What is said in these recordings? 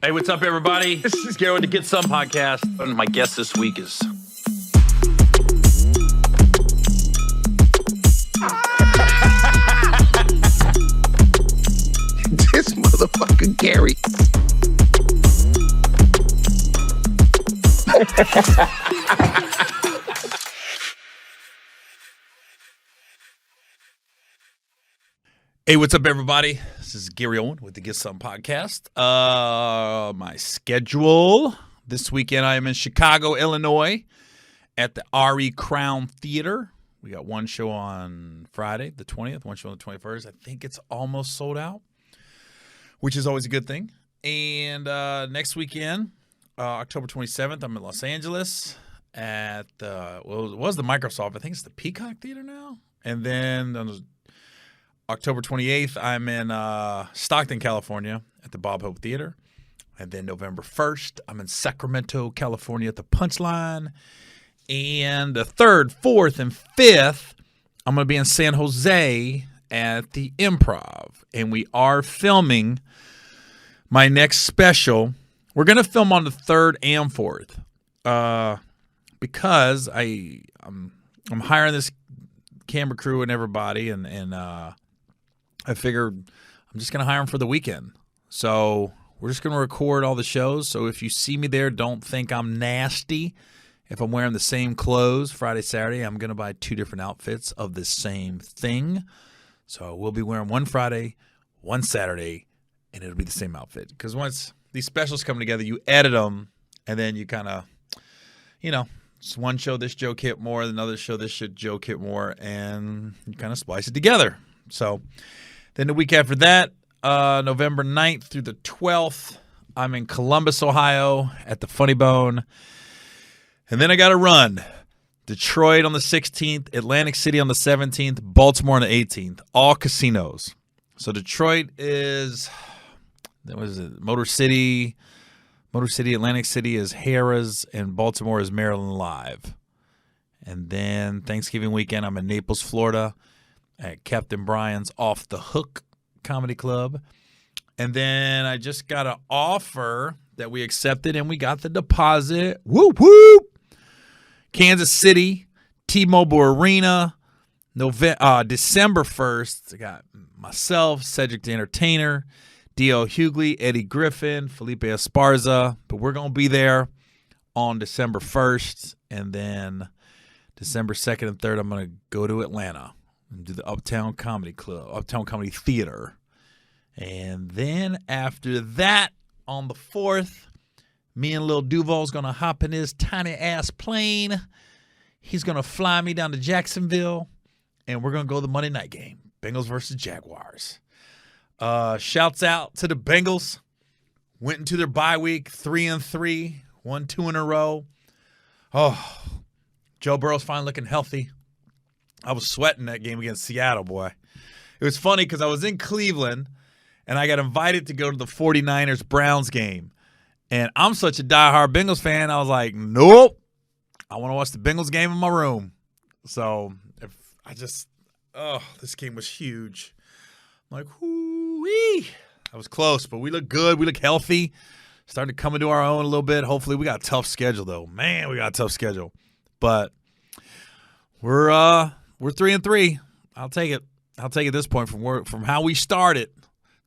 Hey, what's up, everybody? This is Gary with the Get Some podcast. And my guest this week is... This motherfucker Gary. Hey, what's up, everybody? This is Gary Owen with the Get Some podcast. My schedule this weekend, I am in Chicago, Illinois, at the RE Crown Theater. We got one show on Friday, the 20th, one show on the 21st. I think it's almost sold out, which is always a good thing. And next weekend, October 27th, I'm in Los Angeles at the, well, it was the Microsoft. I think it's the Peacock Theater now. And then on October 28th, I'm in Stockton, California at the Bob Hope Theater. And then November 1st, I'm in Sacramento, California at the Punchline. And the 3rd, 4th, and 5th, I'm going to be in San Jose at the Improv. And we are filming my next special. We're going to film on the 3rd and 4th because I'm hiring this camera crew and everybody, and I figured I'm just going to hire them for the weekend. So we're just going to record all the shows. So if you see me there, don't think I'm nasty. If I'm wearing the same clothes Friday, Saturday, I'm going to buy 2 different outfits of the same thing. So we'll be wearing one Friday, one Saturday, and it'll be the same outfit. Because once these specials come together, you edit them, and then you kind of, it's one show this joke hit more, another show this joke hit more, and you kind of splice it together. So then the week after that, November 9th through the 12th, I'm in Columbus, Ohio at the Funny Bone. And then I got to run Detroit on the 16th, Atlantic City on the 17th, Baltimore on the 18th, all casinos. So Detroit is, Motor City, Atlantic City is Harrah's, and Baltimore is Maryland Live. And then Thanksgiving weekend, I'm in Naples, Florida at Captain Brian's Off the Hook Comedy Club. And then I just got an offer that we accepted, and we got the deposit. Whoop, whoop. Kansas City, T-Mobile Arena, December 1st. I got myself, Cedric the Entertainer, D.L. Hughley, Eddie Griffin, Felipe Esparza. But we're going to be there on December 1st. And then December 2nd and 3rd, I'm going to go to Atlanta and do the Uptown Comedy Club, Uptown Comedy Theater. And then after that, on the 4th, me and Lil Duval's going to hop in his tiny-ass plane. He's going to fly me down to Jacksonville, and we're going to go to the Monday night game, Bengals versus Jaguars. Shouts out to the Bengals. Went into their bye week, 3-3, won 2 in a row. Oh, Joe Burrow's finally looking healthy. I was sweating that game against Seattle, boy. It was funny because I was in Cleveland, and I got invited to go to the 49ers-Browns game. And I'm such a diehard Bengals fan, I was like, nope. I want to watch the Bengals game in my room. So this game was huge. I'm like, whoo-wee. That was close, but we look good. We look healthy. Starting to come into our own a little bit. Hopefully, we got a tough schedule, though. Man, we got a tough schedule. But we're 3-3. I'll take it. I'll take it at this point from how we started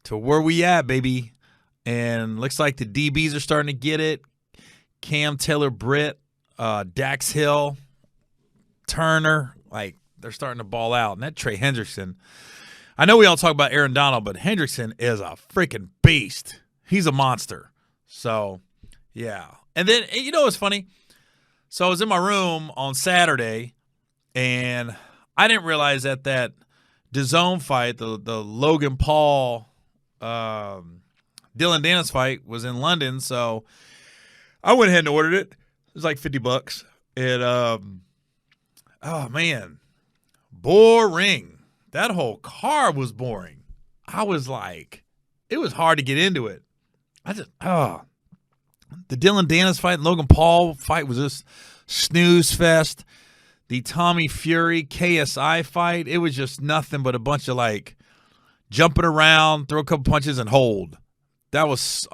to where we at, baby. And looks like the DBs are starting to get it. Cam Taylor-Britt, Dax Hill, Turner, they're starting to ball out. And that Trey Hendrickson, I know we all talk about Aaron Donald, but Hendrickson is a freaking beast. He's a monster. So, yeah. And then, what's funny? So I was in my room on Saturday, and I didn't realize that DAZN fight, the Logan Paul Dillion Danis fight was in London, so I went ahead and ordered it. It was like $50. And oh man, boring. That whole card was boring. I was like, it was hard to get into it. The Dillion Danis fight and Logan Paul fight was just snooze fest. The Tommy Fury KSI fight, it was just nothing but a bunch of jumping around, throw a couple punches and hold. That was,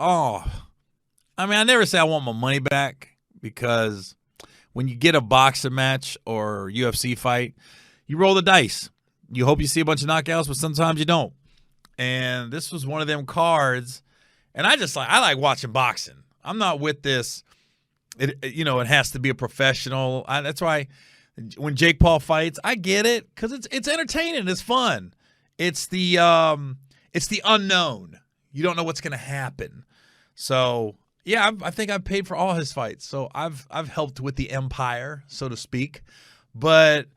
I mean, I never say I want my money back because when you get a boxing match or UFC fight, you roll the dice. You hope you see a bunch of knockouts, but sometimes you don't. And this was one of them cards. And I like watching boxing. I'm not with this. It has to be a professional. That's why when Jake Paul fights, I get it because it's entertaining. It's fun. It's the unknown. You don't know what's going to happen. So yeah, I think I've paid for all his fights. So I've helped with the empire, so to speak. But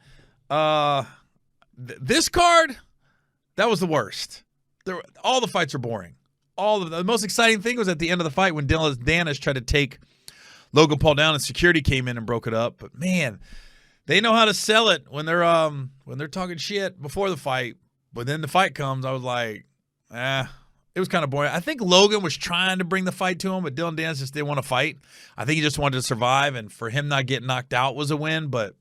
this card, that was the worst. All the fights are boring. The most exciting thing was at the end of the fight when Danis tried to take Logan Paul down and security came in and broke it up. But man, they know how to sell it when they're talking shit before the fight. But then the fight comes, I was like, it was kind of boring. I think Logan was trying to bring the fight to him, but Dillion Danis just didn't want to fight. I think he just wanted to survive, and for him not getting knocked out was a win. But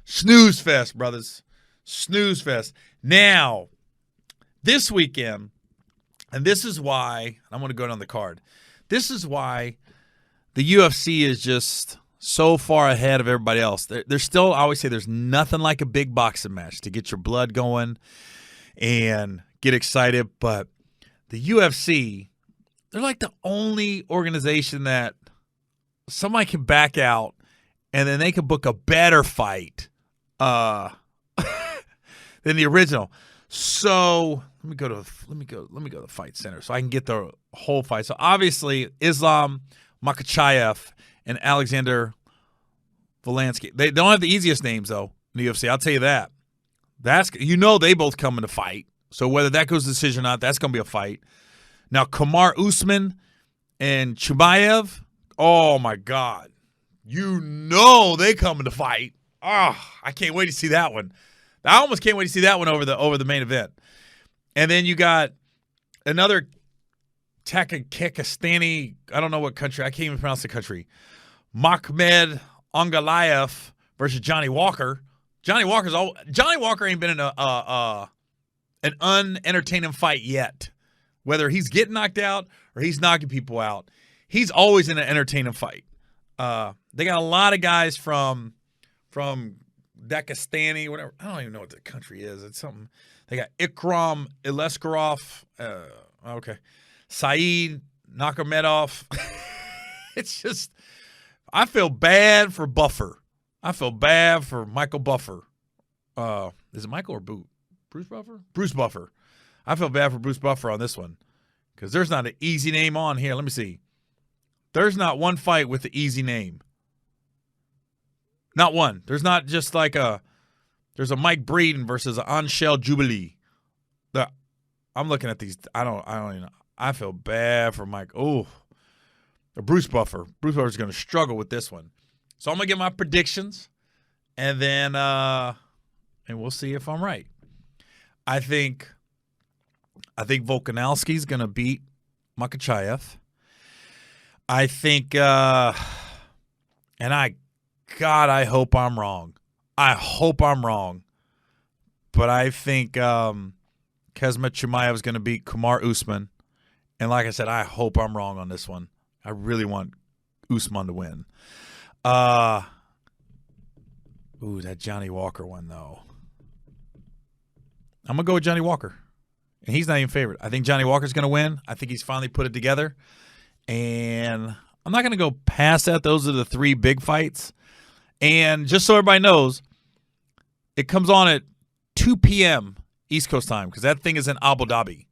snooze fest, brothers. Snooze fest. Now, this weekend, and this is why, I'm going to go down the card. This is why the UFC is just so far ahead of everybody else. There's still, I always say, there's nothing like a big boxing match to get your blood going and get excited. But the UFC, they're like the only organization that somebody can back out and then they can book a better fight than the original. So let me go to the fight center so I can get the whole fight. So obviously Islam Makhachev and Alexander Volkanovski. They don't have the easiest names though in the UFC. I'll tell you that. They both come in to fight. So whether that goes to decision or not, that's going to be a fight. Now Kamaru Usman and Chimaev. Oh my God, they come in to fight. Oh, I can't wait to see that one. I almost can't wait to see that one over the main event. And then you got another Takakistani, I don't know what country, I can't even pronounce the country. Makhmed Angalayev versus Johnny Walker. Johnny Walker ain't been in an unentertaining fight yet. Whether he's getting knocked out or he's knocking people out, he's always in an entertaining fight. They got a lot of guys from Dakistani, whatever. I don't even know what the country is. It's something. They got Ikram Ileskarov. Okay. Saeed Nakamedov. It's just, I feel bad for Buffer. I feel bad for Michael Buffer. Is it Michael or Bruce Buffer? Bruce Buffer. I feel bad for Bruce Buffer on this one because there's not an easy name on here. Let me see. There's not one fight with the easy name. Not one. There's not just like there's a Mike Breeden versus an Anshel Jubilee. I'm looking at these. I don't even know. I feel bad for Mike. Oh, Bruce Buffer. Bruce Buffer's going to struggle with this one. So I'm going to get my predictions, and then and we'll see if I'm right. I think Volkanovski's going to beat Makhachev. I think, and I hope I'm wrong. I hope I'm wrong. But I think Khamzat Chimaev is going to beat Kamaru Usman. And like I said, I hope I'm wrong on this one. I really want Usman to win. That Johnny Walker one, though. I'm going to go with Johnny Walker. And he's not even favored. I think Johnny Walker's going to win. I think he's finally put it together. And I'm not going to go past that. Those are the three big fights. And just so everybody knows, it comes on at 2 p.m. East Coast time because that thing is in Abu Dhabi,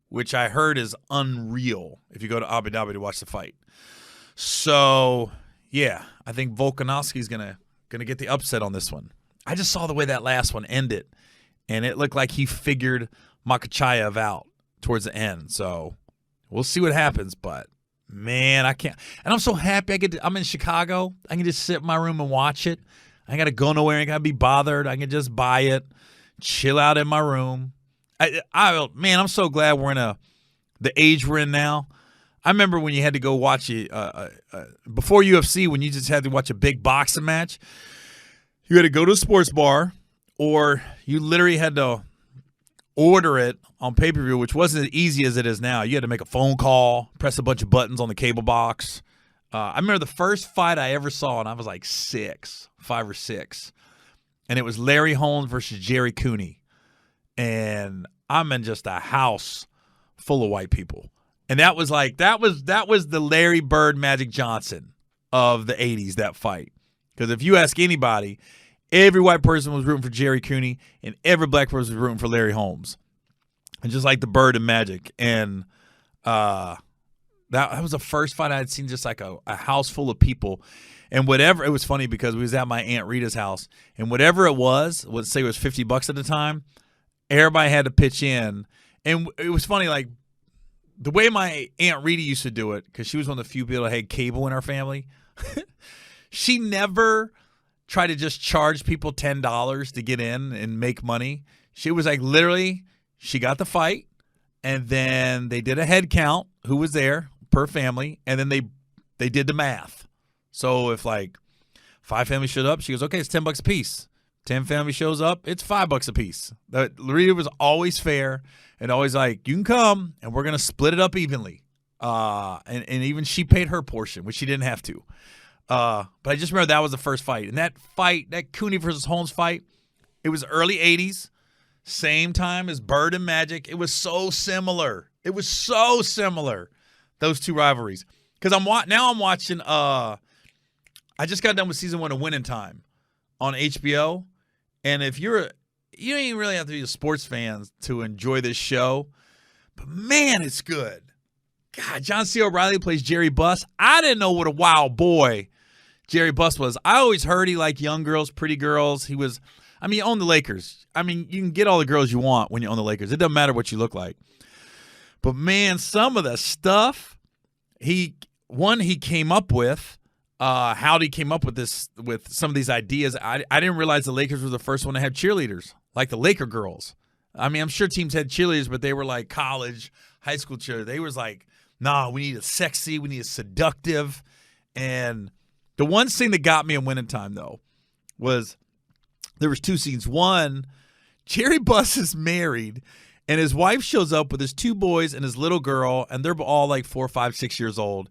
which I heard is unreal if you go to Abu Dhabi to watch the fight. So, yeah, I think Volkanovski's gonna get the upset on this one. I just saw the way that last one ended, and it looked like he figured Makhachev out towards the end. So we'll see what happens, but man, I can't. And I'm so happy I'm in Chicago. I can just sit in my room and watch it. I ain't got to go nowhere. I ain't got to be bothered. I can just buy it, chill out in my room. Man, I'm so glad we're in the age we're in now. I remember when you had to go watch before UFC, when you just had to watch a big boxing match, you had to go to a sports bar, or you literally had to order it on pay-per-view, which wasn't as easy as it is now. You had to make a phone call, press a bunch of buttons on the cable box, I remember the first fight I ever saw, and I was like 5 or 6. And it was Larry Holmes versus Jerry Cooney. And I'm in just a house full of white people. And that was the Larry Bird Magic Johnson of the 80s, that fight. Because if you ask anybody, every white person was rooting for Jerry Cooney, and every black person was rooting for Larry Holmes. And just like the Bird and Magic. And that was the first fight I had seen, just like a house full of people. And whatever, it was funny because we was at my Aunt Rita's house, and whatever it was, let's say it was $50 at the time, everybody had to pitch in. And it was funny, like the way my Aunt Rita used to do it, because she was one of the few people that had cable in our family. She never tried to just charge people $10 to get in and make money. She was like, literally, she got the fight, and then they did a head count, who was there per family, and then they did the math. So if like 5 families showed up, she goes, okay, it's $10 a piece. 10 families shows up, it's $5 a piece. Rita was always fair and always like, you can come and we're going to split it up evenly. And even she paid her portion, which she didn't have to. But I just remember that was the first fight. And that fight, that Cooney versus Holmes fight, it was early 80s, same time as Bird and Magic. It was so similar. Those two rivalries. Because I'm watching, I just got done with season 1 of Winning Time on HBO. And if you don't even really have to be a sports fan to enjoy this show. But man, it's good. God, John C. Reilly plays Jerry Buss. I didn't know what a wild boy Jerry Buss was. I always heard he liked young girls, pretty girls. He owned the Lakers. I mean, you can get all the girls you want when you own the Lakers. It doesn't matter what you look like. But man, some of the stuff he came up with, how he came up with some of these ideas. I didn't realize the Lakers were the first one to have cheerleaders, like the Laker girls. I mean, I'm sure teams had cheerleaders, but they were like college, high school cheerleaders. They was like, nah, we need a sexy, we need a seductive. And the one scene that got me in Winning Time, though, was there was 2 scenes. One, Jerry Buss is married, and his wife shows up with his 2 boys and his little girl, and they're all like 4, 5, 6 years old.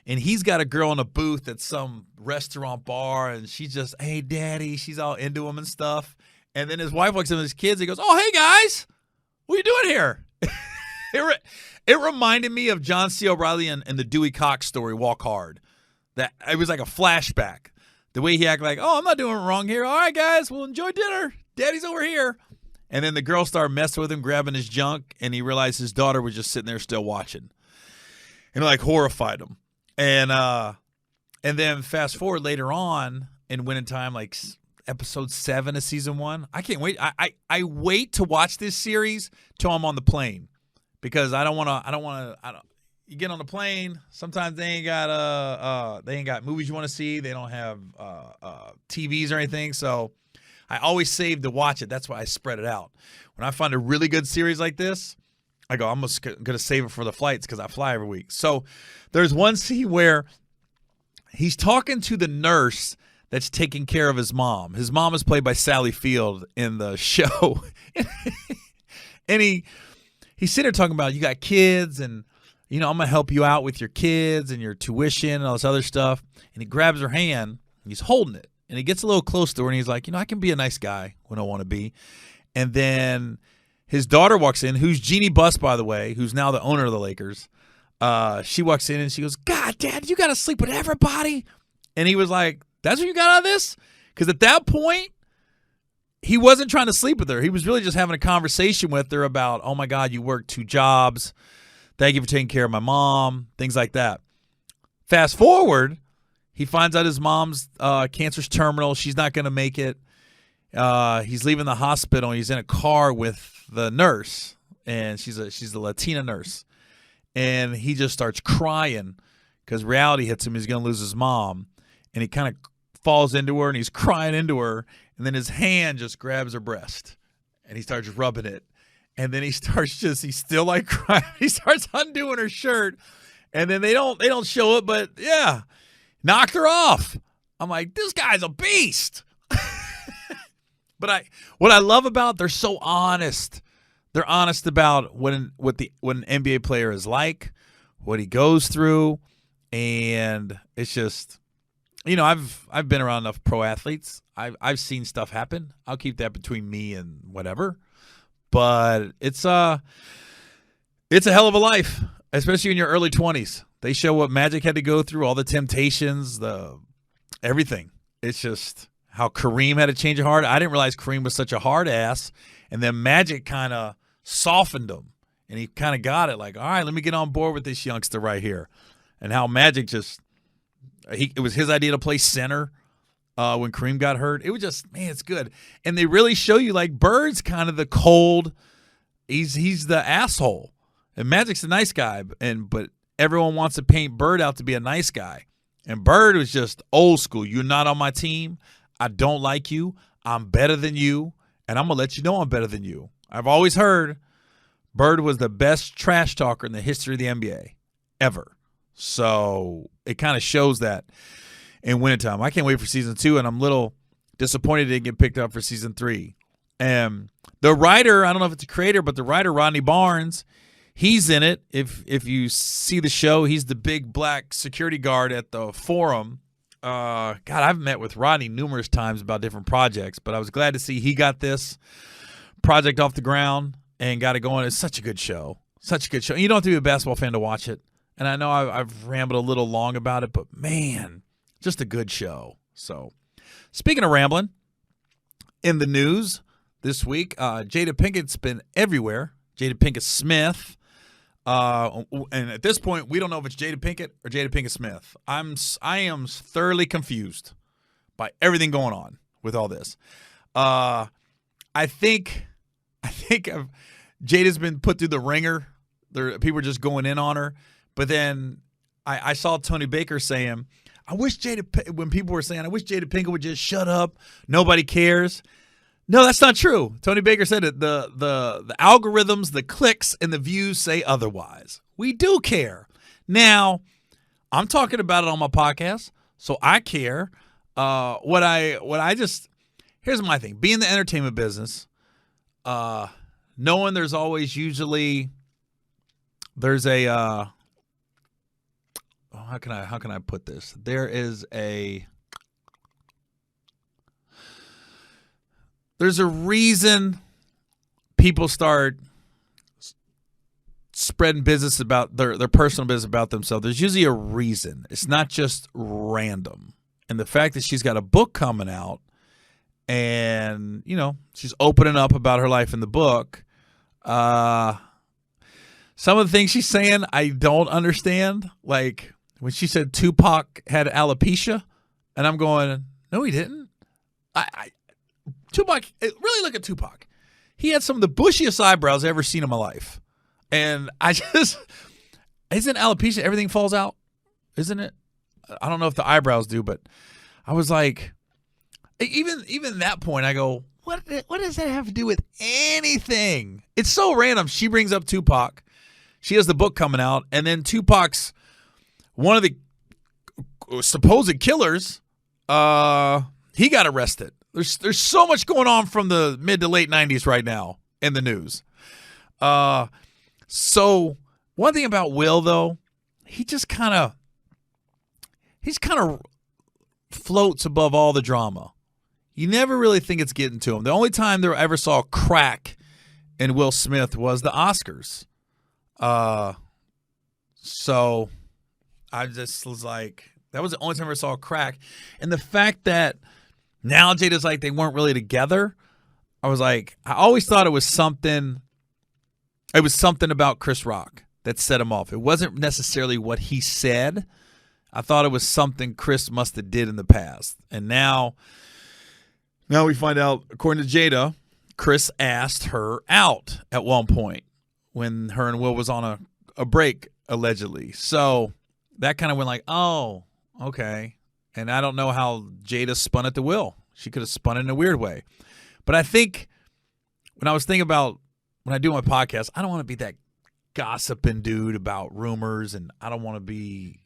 And he's got a girl in a booth at some restaurant bar, and she's just, hey, daddy. She's all into him and stuff. And then his wife walks in with his kids. He goes, oh, hey, guys. What are you doing here? It reminded me of John C. Reilly and the Dewey Cox story, Walk Hard. That it was like a flashback. The way he acted like, oh, I'm not doing it wrong here. All right, guys, we'll enjoy dinner. Daddy's over here. And then the girl started messing with him, grabbing his junk, and he realized his daughter was just sitting there still watching. And it like horrified him. And then fast forward later on in Winning Time, like episode 7 of season 1. I can't wait. I wait to watch this series till I'm on the plane, because I don't want to. You get on the plane. Sometimes they ain't got movies you want to see. They don't have TVs or anything. So I always save to watch it. That's why I spread it out. When I find a really good series like this, I go, I'm just going to save it for the flights because I fly every week. So there's one scene where he's talking to the nurse that's taking care of his mom. His mom is played by Sally Field in the show. And he's sitting there talking about, you got kids, and, I'm going to help you out with your kids and your tuition and all this other stuff. And he grabs her hand, and he's holding it. And he gets a little close to her, and he's like, I can be a nice guy when I want to be. And then his daughter walks in, who's Jeannie Buss, by the way, who's now the owner of the Lakers. She walks in and she goes, God, Dad, you got to sleep with everybody? And he was like, that's what you got out of this? Because at that point, he wasn't trying to sleep with her. He was really just having a conversation with her about, oh, my God, you work 2 jobs. Thank you for taking care of my mom, things like that. Fast forward, he finds out his mom's cancer's terminal. She's not going to make it. He's leaving the hospital. He's in a car with the nurse, and she's a Latina nurse. And he just starts crying because reality hits him. He's going to lose his mom. And he kind of falls into her, and he's crying into her. And then his hand just grabs her breast, and he starts rubbing it. And then he's still like crying. He starts undoing her shirt. And then they don't show it, but yeah, knocked her off. I'm like, this guy's a beast. But what I love about, they're so honest. They're honest about what an NBA player is like, what he goes through, And it's just, I've been around enough pro athletes. I've seen stuff happen. I'll keep that between me and whatever. But it's a hell of a life, especially in your early 20s. They show what Magic had to go through, all the temptations, everything. It's just how Kareem had to change a heart. I didn't realize Kareem was such a hard ass. And then Magic kind of softened him. And he kind of got it like, all right, let me get on board with this youngster right here. And how Magic it was his idea to play center when Kareem got hurt. It was just, man, it's good. And they really show you like Bird's kind of the cold. He's the asshole. And Magic's a nice guy. But everyone wants to paint Bird out to be a nice guy. And Bird was just old school. You're not on my team. I don't like you. I'm better than you. And I'm going to let you know I'm better than you. I've always heard Bird was the best trash talker in the history of the NBA ever. So it kind of shows that in wintertime. I can't wait for season 2, and I'm a little disappointed it didn't get picked up for season 3. And the writer, I don't know if it's a creator, but the writer, Rodney Barnes, he's in it. If you see the show, he's the big black security guard at the Forum. God, I've met with Rodney numerous times about different projects, but I was glad to see he got this project off the ground and got it going. It's such a good show. Such a good show. You don't have to be a basketball fan to watch it. And I know I've rambled a little long about it, but man, just a good show. So, speaking of rambling, in the news this week, Jada Pinkett's been everywhere. Jada Pinkett Smith. And at this point, we don't know if it's Jada Pinkett or Jada Pinkett Smith. I am thoroughly confused by everything going on with all this. I think Jada's been put through the ringer. People are just going in on her. But then I saw Tony Baker saying, when people were saying, I wish Jada Pinkett would just shut up. Nobody cares. No, that's not true. Tony Baker said it. The algorithms, the clicks, and the views say otherwise. We do care. Now, I'm talking about it on my podcast, so I care. Here's my thing. Being in the entertainment business, knowing there's always usually there's a how can I put this? There's a reason people start spreading business about their personal business about themselves. There's usually a reason. It's not just random. And the fact that she's got a book coming out and, she's opening up about her life in the book. Some of the things she's saying, I don't understand. Like when she said Tupac had alopecia, and I'm going, no, he didn't. Tupac, really look at Tupac. He had some of the bushiest eyebrows I've ever seen in my life. And isn't alopecia, everything falls out? Isn't it? I don't know if the eyebrows do, but I was like, even that point, I go, what does that have to do with anything? It's so random. She brings up Tupac. She has the book coming out, and then Tupac's one of the supposed killers. He got arrested. There's so much going on from the mid to late 90s right now in the news. So one thing about Will, though, he's kind of floats above all the drama. You never really think it's getting to him. The only time there ever saw crack in Will Smith was the Oscars. So I just was like, that was the only time I ever saw crack. And the fact that now Jada's like they weren't really together, I was like, I always thought it was something about Chris Rock that set him off. It wasn't necessarily what he said. I thought it was something Chris must have did in the past. And now we find out, according to Jada, Chris asked her out at one point when her and Will was on a break, allegedly. So that kind of went like, oh, okay. And I don't know how Jada spun it to Will. She could have spun it in a weird way. But I think when I was thinking about when I do my podcast, I don't want to be that gossiping dude about rumors, and I don't want to be,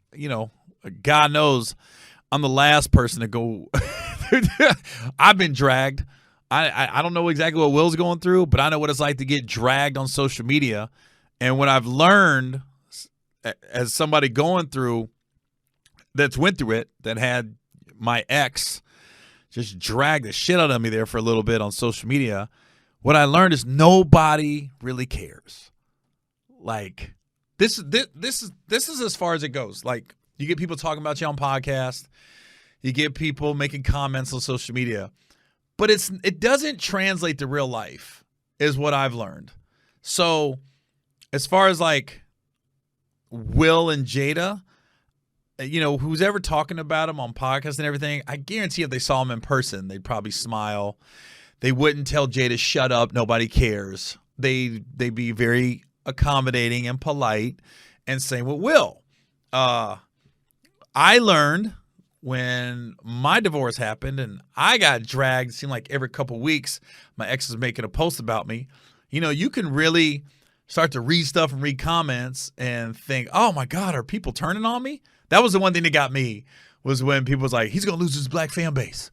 God knows I'm the last person to go. I've been dragged. I don't know exactly what Will's going through, but I know what it's like to get dragged on social media. And what I've learned as somebody going through that's went through it, that had my ex just drag the shit out of me there for a little bit on social media, what I learned is nobody really cares. Like this is as far as it goes. Like you get people talking about you on podcasts, you get people making comments on social media, but it doesn't translate to real life, is what I've learned. So as far as like Will and Jada, who's ever talking about them on podcasts and everything, I guarantee if they saw them in person, they'd probably smile. They wouldn't tell Jada, shut up, nobody cares. They'd be very accommodating and polite, and same with Will. I learned when my divorce happened and I got dragged, it seemed like every couple of weeks, my ex was making a post about me. You can really start to read stuff and read comments and think, oh my God, are people turning on me? That was the one thing that got me, was when people was like, he's going to lose his black fan base.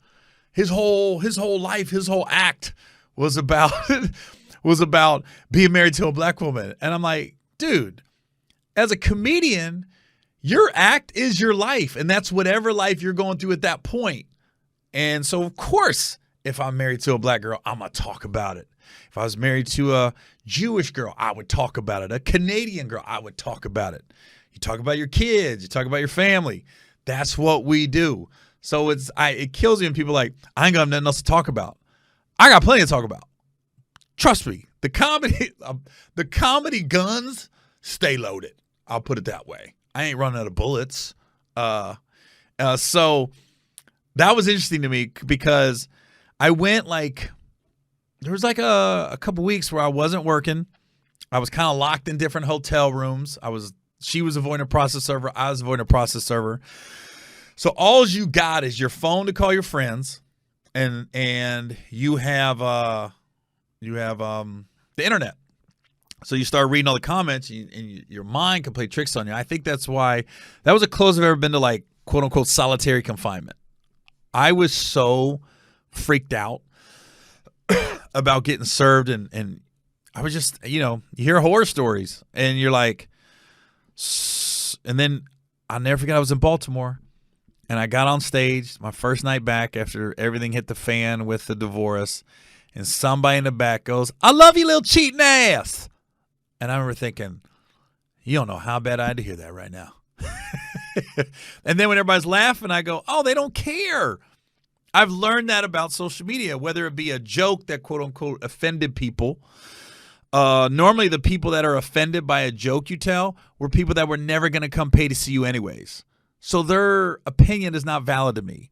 His whole life, his whole act was about being married to a black woman. And I'm like, dude, as a comedian, your act is your life. And that's whatever life you're going through at that point. And so, of course, if I'm married to a black girl, I'm going to talk about it. If I was married to a Jewish girl, I would talk about it. A Canadian girl, I would talk about it. You talk about your kids, you talk about your family. That's what we do. So it kills me when people are like, I ain't got nothing else to talk about. I got plenty to talk about. Trust me, the comedy guns stay loaded. I'll put it that way. I ain't running out of bullets. So that was interesting to me because I went there was a couple weeks where I wasn't working. I was kind of locked in different hotel rooms. She was avoiding a process server. I was avoiding a process server. So all you got is your phone to call your friends, and you have the internet. So you start reading all the comments, and your mind can play tricks on you. I think that's why that was the closest I've ever been to like quote unquote solitary confinement. I was so freaked out about getting served, and I was just you hear horror stories, and you're like. And then I'll never forget I was in Baltimore and I got on stage my first night back after everything hit the fan with the divorce, and somebody in the back goes, I love you, little cheating ass. And I remember thinking, you don't know how bad I had to hear that right now. And then when everybody's laughing, I go, oh, they don't care. I've learned that about social media, whether it be a joke that quote unquote offended people. Normally the people that are offended by a joke you tell were people that were never going to come pay to see you anyways. So their opinion is not valid to me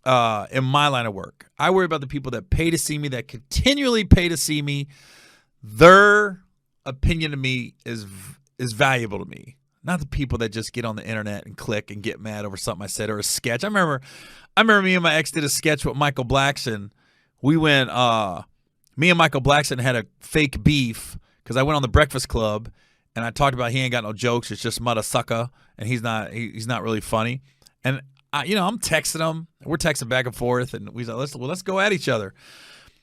in my line of work. I worry about the people that pay to see me, that continually pay to see me. Their opinion to me is valuable to me. Not the people that just get on the internet and click and get mad over something I said or a sketch. I remember me and my ex did a sketch with Michael Blackson. We went me and Michael Blackson had a fake beef because I went on the Breakfast Club and I talked about he ain't got no jokes. It's just mother sucker, and he's not really funny. And I'm texting him. We're texting back and forth, and we said, let's go at each other.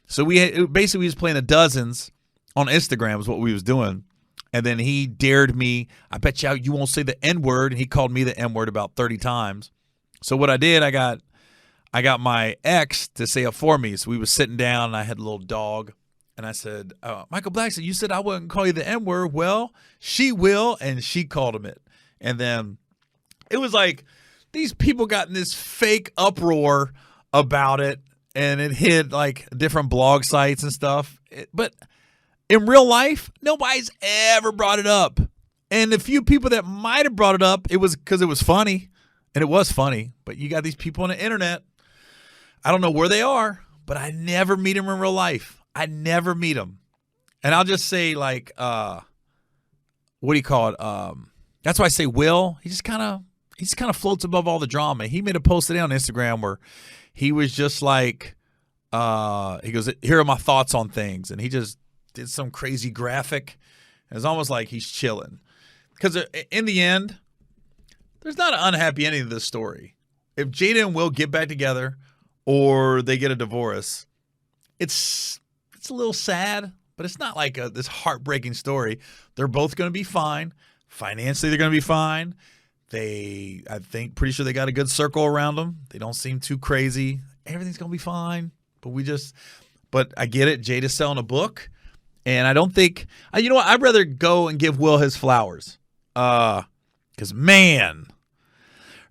So we was playing the dozens on Instagram was what we was doing, and then he dared me. I bet you won't say the N-word, and he called me the N-word about 30 times. So what I did, I got my ex to say it for me. So we was sitting down, and I had a little dog. And I said, Michael Blackson, you said I wouldn't call you the N-word. Well, she will, and she called him it. And then it was like these people got in this fake uproar about it, and it hit like different blog sites and stuff. But in real life, nobody's ever brought it up. And the few people that might have brought it up, it was because it was funny. And it was funny. But you got these people on the internet. I don't know where they are, but I never meet them in real life. I never meet them. And I'll just say like, what do you call it? That's why I say Will. He just kind of floats above all the drama. He made a post today on Instagram where he was just like, he goes, here are my thoughts on things. And he just did some crazy graphic. It's almost like he's chilling. Because in the end, there's not an unhappy ending to this story. If Jada and Will get back together or they get a divorce, it's a little sad, but it's not like this heartbreaking story. They're both going to be fine. Financially, they're going to be fine. Pretty sure they got a good circle around them. They don't seem too crazy. Everything's going to be fine. But I get it. Jada's selling a book. And I don't think, you know what? I'd rather go and give Will his flowers. Because, man,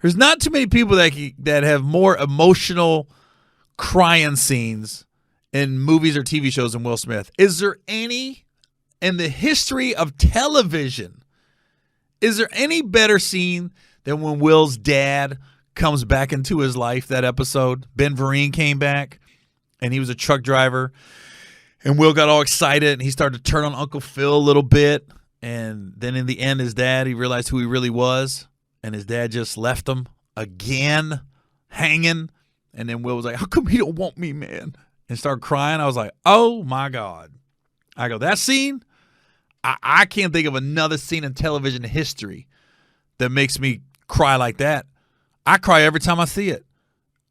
there's not too many people that have more emotional crying scenes in movies or TV shows than Will Smith. Is there any in the history of television? Is there any better scene than when Will's dad comes back into his life, that episode? Ben Vereen came back, and he was a truck driver. And Will got all excited, and he started to turn on Uncle Phil a little bit. And then in the end, he realized who he really was. And his dad just left him again, hanging. And then Will was like, how come he don't want me, man? And started crying. I was like, oh, my God. I go, that scene? I can't think of another scene in television history that makes me cry like that. I cry every time I see it.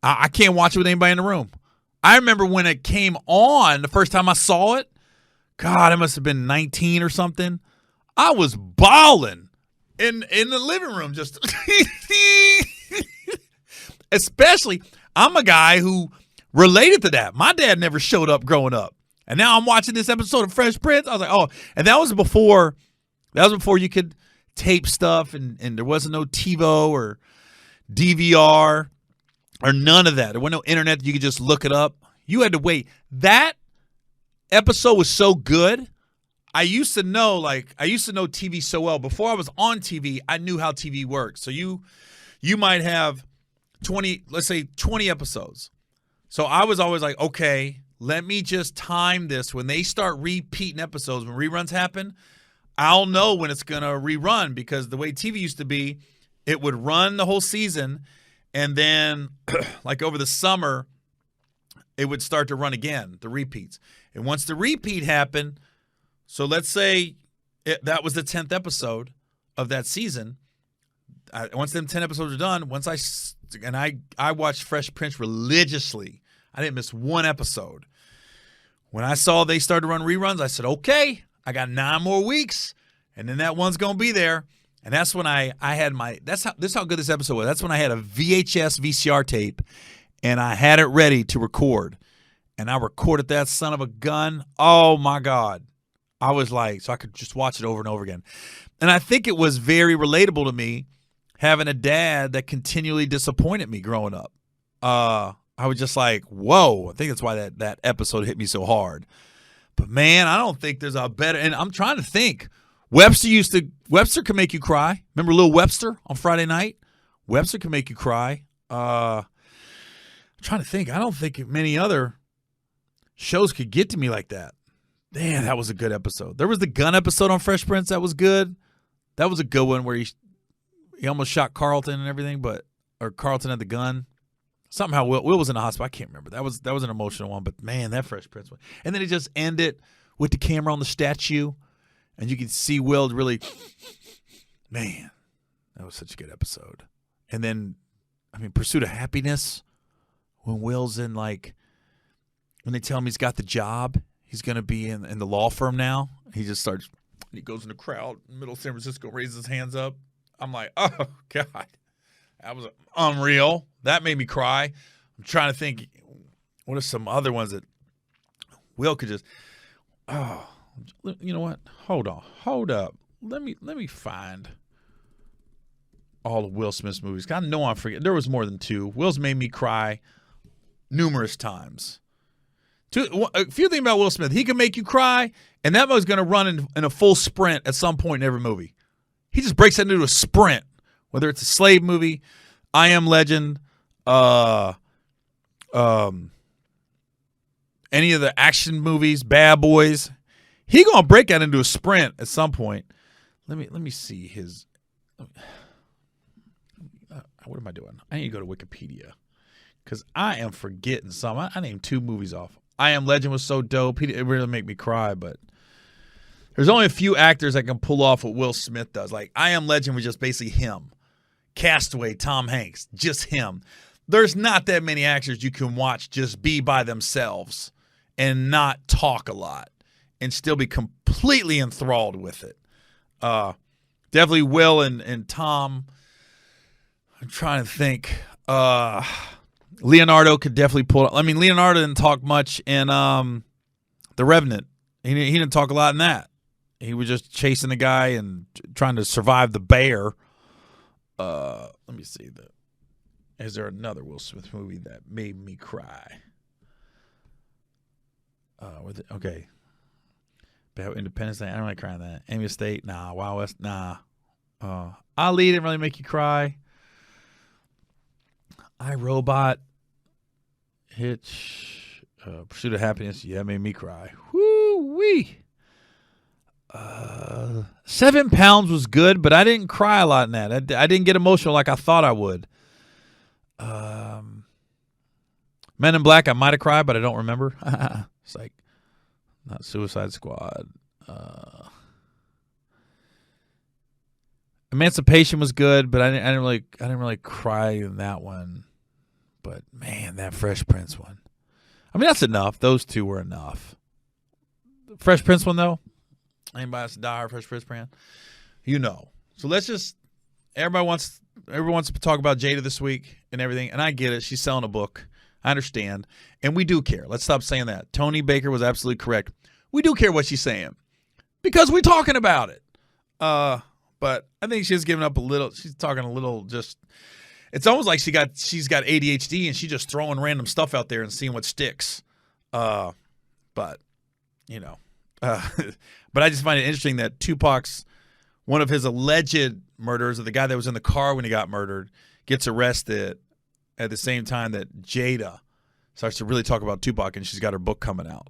I can't watch it with anybody in the room. I remember when it came on, the first time I saw it, God, I must have been 19 or something. I was bawling in the living room. Just especially, I'm a guy who related to that. My dad never showed up growing up. And now I'm watching this episode of Fresh Prince. I was like, oh, and that was before you could tape stuff and there wasn't no TiVo or DVR. Or none of that. There wasn't no internet that you could just look it up. You had to wait. That episode was so good. I used to know TV so well. Before I was on TV, I knew how TV worked. So you might have 20 episodes. So I was always like, okay, let me just time this. When they start repeating episodes, when reruns happen, I'll know when it's going to rerun, because the way TV used to be, it would run the whole season. And then, like over the summer, it would start to run again, the repeats. And once the repeat happened, so let's say that was the 10th episode of that season. Once them 10 episodes are done, I watched Fresh Prince religiously. I didn't miss one episode. When I saw they started to run reruns, I said, okay, I got 9 more weeks, and then that one's going to be there. And that's when I had this is how good this episode was. That's when I had a VHS VCR tape, and I had it ready to record. And I recorded that son of a gun. Oh, my God. I was like, so I could just watch it over and over again. And I think it was very relatable to me having a dad that continually disappointed me growing up. I was just like, whoa. I think that's why that episode hit me so hard. But, man, I don't think there's a better – and I'm trying to think – Webster can make you cry. Remember Lil Webster on Friday night? Webster can make you cry. I'm trying to think. I don't think many other shows could get to me like that. Man, that was a good episode. There was the gun episode on Fresh Prince that was good. That was a good one where he almost shot Carlton and everything, or Carlton had the gun. Somehow Will was in the hospital. I can't remember. That was an emotional one, but man, that Fresh Prince one. And then he just ended with the camera on the statue. And you can see Will really, man, that was such a good episode. And then, Pursuit of Happiness, when Will's in when they tell him he's got the job, he's going to be in the law firm now. He just starts, he goes in the crowd, middle of San Francisco, raises his hands up. I'm like, oh, God, that was unreal. That made me cry. I'm trying to think, what are some other ones that Will could just, oh. You know what? Hold up. Let me find all of Will Smith's movies. I know I'm forgetting. There was more than 2. Will's made me cry numerous times. A few things about Will Smith. He can make you cry, and that was going to run in a full sprint at some point in every movie. He just breaks that into a sprint, whether it's a slave movie, I Am Legend, any of the action movies, Bad Boys. He gonna break that into a sprint at some point. Let me see his. What am I doing? I need to go to Wikipedia because I am forgetting some. I named 2 movies off. I Am Legend was so dope. It really made me cry. But there's only a few actors that can pull off what Will Smith does. Like I Am Legend was just basically him. Castaway, Tom Hanks, just him. There's not that many actors you can watch just be by themselves and not talk a lot and still be completely enthralled with it. Definitely Will and Tom I'm trying to think. Leonardo could definitely pull. I mean, Leonardo didn't talk much in The Revenant. He didn't talk a lot in that. He was just chasing the guy and trying to survive the bear. Let me see. Is there another Will Smith movie that made me cry? Okay. Independence Day. I don't really cry on that. Amy State. Nah. Wild West. Nah. Ali didn't really make you cry. I, Robot. Hitch. Pursuit of Happiness. Yeah, made me cry. Woo-wee. 7 Pounds was good, but I didn't cry a lot in that. I didn't get emotional like I thought I would. Men in Black, I might have cried, but I don't remember. It's like not Suicide Squad. Emancipation was good, but I didn't really cry in that one. But man, that Fresh Prince one. I mean, that's enough. Those two were enough. The Fresh Prince one though. Anybody that's a diehard Fresh Prince fan, you know. So let's just. Everyone wants to talk about Jada this week and everything, and I get it. She's selling a book. I understand, and we do care. Let's stop saying that. Tony Baker was absolutely correct. We do care what she's saying because we're talking about it. But I think she's giving up a little. She's talking a little. Just it's almost like she's got ADHD and she's just throwing random stuff out there and seeing what sticks. But you know, but I just find it interesting that Tupac's one of his alleged murderers, or the guy that was in the car when he got murdered, gets arrested at the same time that Jada starts to really talk about Tupac, and she's got her book coming out.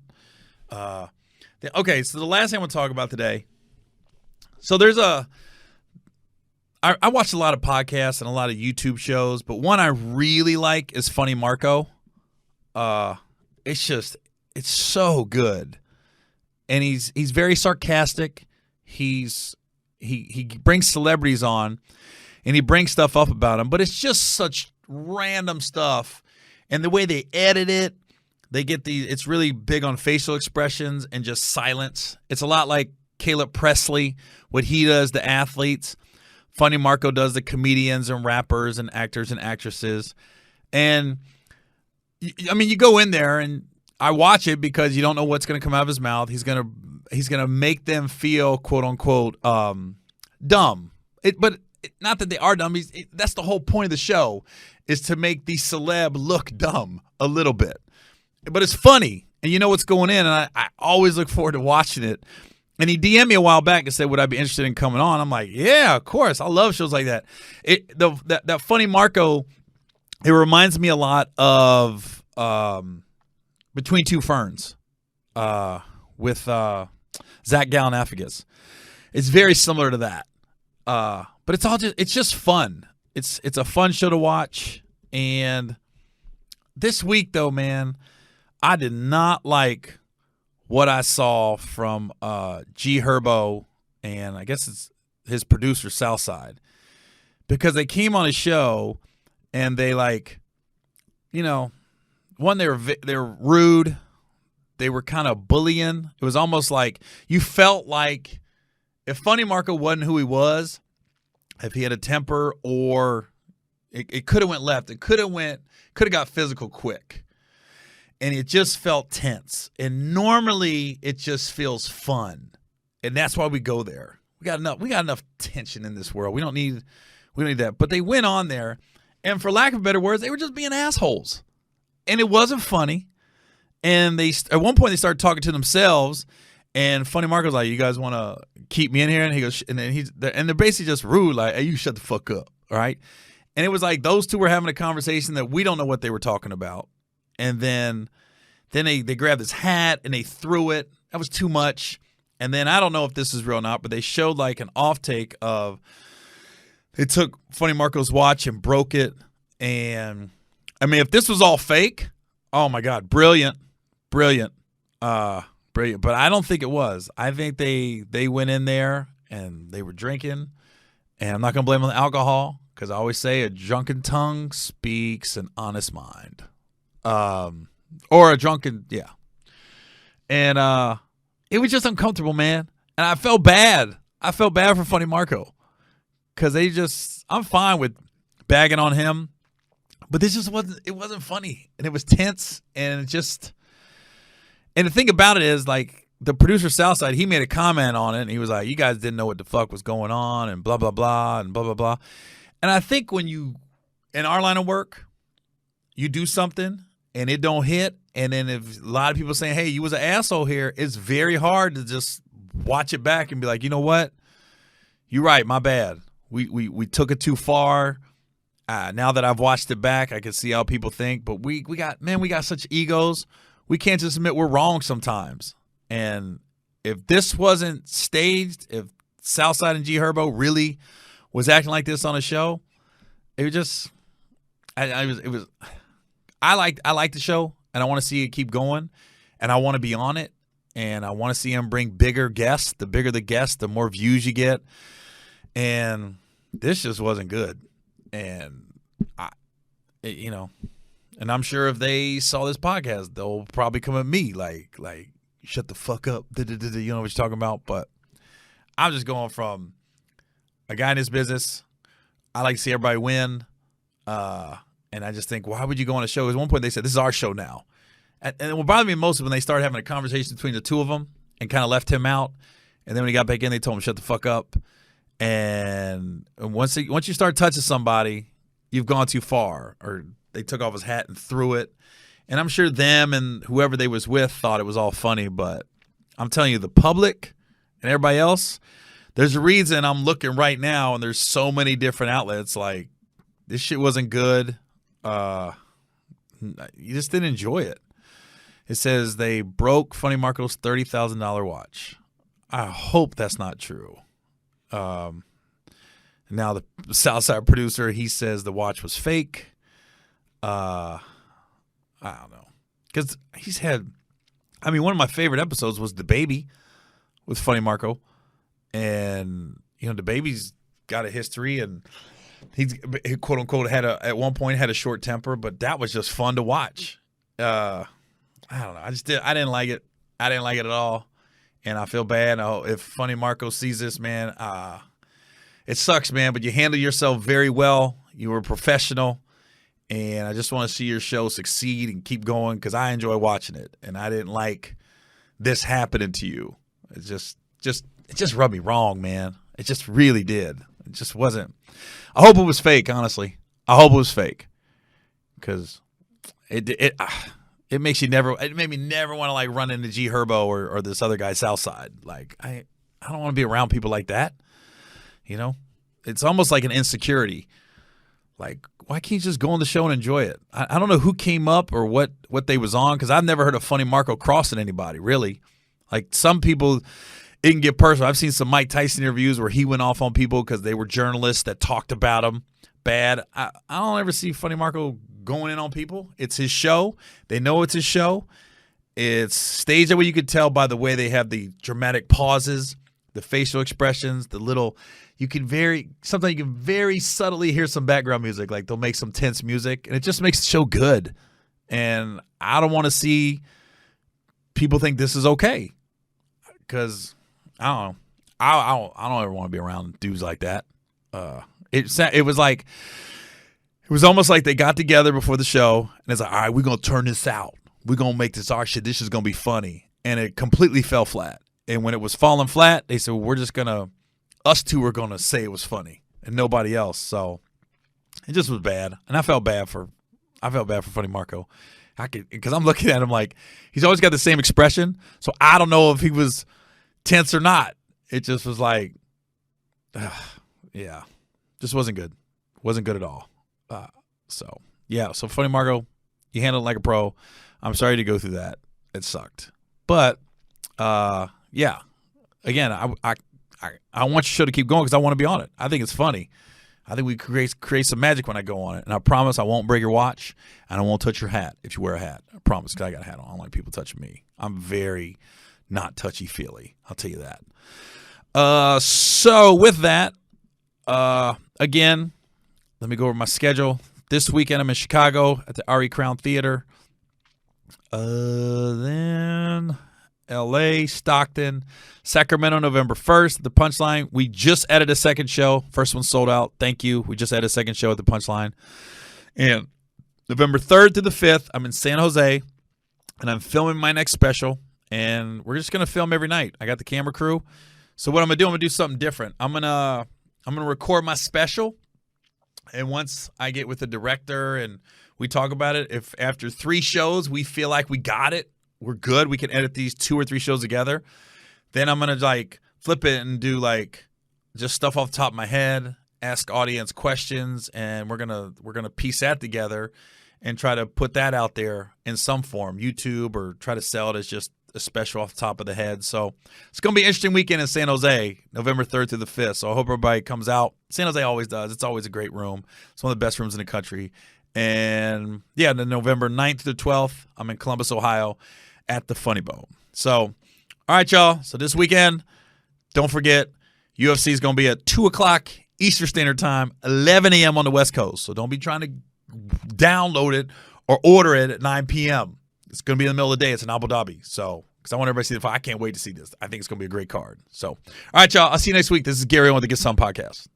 Okay, so the last thing I want to talk about today. So there's I watch a lot of podcasts and a lot of YouTube shows, but one I really like is Funny Marco. It's so good, and he's very sarcastic. He brings celebrities on, and he brings stuff up about them, but it's just such random stuff. And the way they edit it, it's really big on facial expressions and just silence. It's a lot like Caleb Presley, what he does to athletes. Funny Marco does the comedians and rappers and actors and actresses. And, I mean, you go in there, and I watch it because you don't know what's going to come out of his mouth. He's gonna make them feel, quote unquote, dumb. But not that they are dumb. That's the whole point of the show, is to make the celeb look dumb a little bit. But it's funny, and you know what's going in, and I always look forward to watching it. And he DM'd me a while back and said, would I be interested in coming on? I'm like, yeah, of course. I love shows like that. That Funny Marco, it reminds me a lot of Between Two Ferns with Zach Galifianakis. It's very similar to that. But it's just fun. It's a fun show to watch. And this week, though, man, I did not like what I saw from GHerbo, and I guess it's his producer, Southside, because they came on his show and they one, they were rude. They were kind of bullying. It was almost like you felt like if Funny Marco wasn't who he was, if he had a temper, or it could have went left. It could have got physical quick. And it just felt tense. And normally it just feels fun. And that's why we go there. We got enough tension in this world. We don't need that. But they went on there, and for lack of better words, they were just being assholes. And it wasn't funny. And at one point they started talking to themselves, and Funny Marco's like, "You guys want to keep me in here?" And he goes, and then they're basically just rude, like, "Hey, you shut the fuck up." All right. And it was like those two were having a conversation that we don't know what they were talking about. And then they grabbed his hat and they threw it. That was too much. And then I don't know if this is real or not, but they showed like an off take of they took Funny Marco's watch and broke it. And I mean, if this was all fake, oh my God, brilliant. But I don't think it was. I think they went in there and they were drinking. And I'm not going to blame them on the alcohol, because I always say a drunken tongue speaks an honest mind. Or a drunken, yeah. And it was just uncomfortable, man. And I felt bad. I felt bad for Funny Marco, because I'm fine with bagging on him. But this just wasn't funny. And it was tense. And the thing about it is, like, the producer Southside, he made a comment on it. And he was like, you guys didn't know what the fuck was going on and blah, blah, blah, and blah, blah, blah. And I think when you, in our line of work, you do something and it don't hit, and then if a lot of people saying, hey, you was an asshole here, it's very hard to just watch it back and be like, you know what? You're right, my bad. We took it too far. Now that I've watched it back, I can see how people think. But we got such egos. We can't just admit we're wrong sometimes. And if this wasn't staged, if Southside and GHerbo really was acting like this on a show, it was just I like the show, and I want to see it keep going, and I want to be on it, and I want to see him bring bigger guests. The bigger the guests, the more views you get. And this just wasn't good. And and I'm sure if they saw this podcast, they'll probably come at me like shut the fuck up. You know what you're talking about? But I'm just going from a guy in this business. I like to see everybody win. And I just think, why would you go on a show? Because at one point they said, this is our show now. And what bothered me most is when they started having a conversation between the two of them and kind of left him out. And then when he got back in, they told him, shut the fuck up. And once you start touching somebody, you've gone too far. Or they took off his hat and threw it. And I'm sure them and whoever they was with thought it was all funny. But I'm telling you, the public and everybody else, there's a reason I'm looking right now, and there's so many different outlets. Like, this shit wasn't good. You just didn't enjoy it. It says they broke Funny Marco's $30,000 watch. I hope that's not true. Now the Southside producer, he says the watch was fake. I don't know. Because he's had, one of my favorite episodes was The Baby with Funny Marco. And, The Baby's got a history, and he quote unquote at one point had a short temper, but that was just fun to watch. I don't know. I didn't like it. I didn't like it at all. And I feel bad. If Funny Marco sees this, man, it sucks, man, but you handle yourself very well. You were a professional, and I just want to see your show succeed and keep going, because I enjoy watching it, and I didn't like this happening to you. It just rubbed me wrong, man. It just really did. It just wasn't. I hope it was fake, honestly. I hope it was fake, because it makes you never. It made me never want to like run into GHerbo or this other guy Southside. Like I don't want to be around people like that. It's almost like an insecurity. Like, why can't you just go on the show and enjoy it? I don't know who came up or what they was on, because I've never heard of Funny Marco crossing anybody, really. Like, some people, it can get personal. I've seen some Mike Tyson interviews where he went off on people because they were journalists that talked about him bad. I don't ever see Funny Marco going in on people. It's his show. They know it's his show. It's staged that way. You could tell by the way they have the dramatic pauses, the facial expressions, the little. Sometimes you can very subtly hear some background music, like they'll make some tense music, and it just makes the show good. And I don't want to see people think this is okay, because I don't know. I don't ever want to be around dudes like that. It was almost like they got together before the show, and it's like, all right, we're gonna turn this out. We're gonna make this our shit. This is gonna be funny, and it completely fell flat. And when it was falling flat, they said, well, us two are going to say it was funny and nobody else. So it just was bad. And I felt bad for Funny Marco. Because I'm looking at him like, he's always got the same expression. So I don't know if he was tense or not. It just was like, yeah, just wasn't good. Wasn't good at all. So Funny Marco, you handled it like a pro. I'm sorry to go through that. It sucked. But, yeah, again, I want your show to keep going because I want to be on it. I think it's funny. I think we create some magic when I go on it. And I promise I won't break your watch, and I won't touch your hat if you wear a hat. I promise, because I got a hat on. I don't like people touching me. I'm very not touchy-feely. I'll tell you that. So with that, again, let me go over my schedule. This weekend I'm in Chicago at the RE Crown Theater. Then L.A., Stockton, Sacramento, November 1st, the Punchline. We just added a second show. First one sold out. Thank you. We just added a second show at the Punchline. And November 3rd to the 5th, I'm in San Jose, and I'm filming my next special. And we're just going to film every night. I got the camera crew. So what I'm going to do something different. I'm going to record my special. And once I get with the director and we talk about it, if after 3 shows we feel like we got it, we're good, we can edit these 2 or 3 shows together, then I'm going to flip it and do just stuff off the top of my head, ask audience questions, and we're going to piece that together and try to put that out there in some form, YouTube, or try to sell it as just a special off the top of the head. So it's going to be an interesting weekend in San Jose, November 3rd through the 5th. So I hope everybody comes out. San Jose always does. It's always a great room. It's one of the best rooms in the country. And yeah, then November 9th to the 12th, I'm in Columbus, Ohio at the Funny Bone. So, all right, y'all. So this weekend, don't forget, UFC is going to be at 2 o'clock Eastern Standard Time, 11 a.m. on the West Coast. So don't be trying to download it or order it at 9 p.m. It's going to be in the middle of the day. It's in Abu Dhabi. So, because I want everybody to see the fight. I can't wait to see this. I think it's going to be a great card. So, all right, y'all. I'll see you next week. This is Gary Owen with the Get Some Podcast.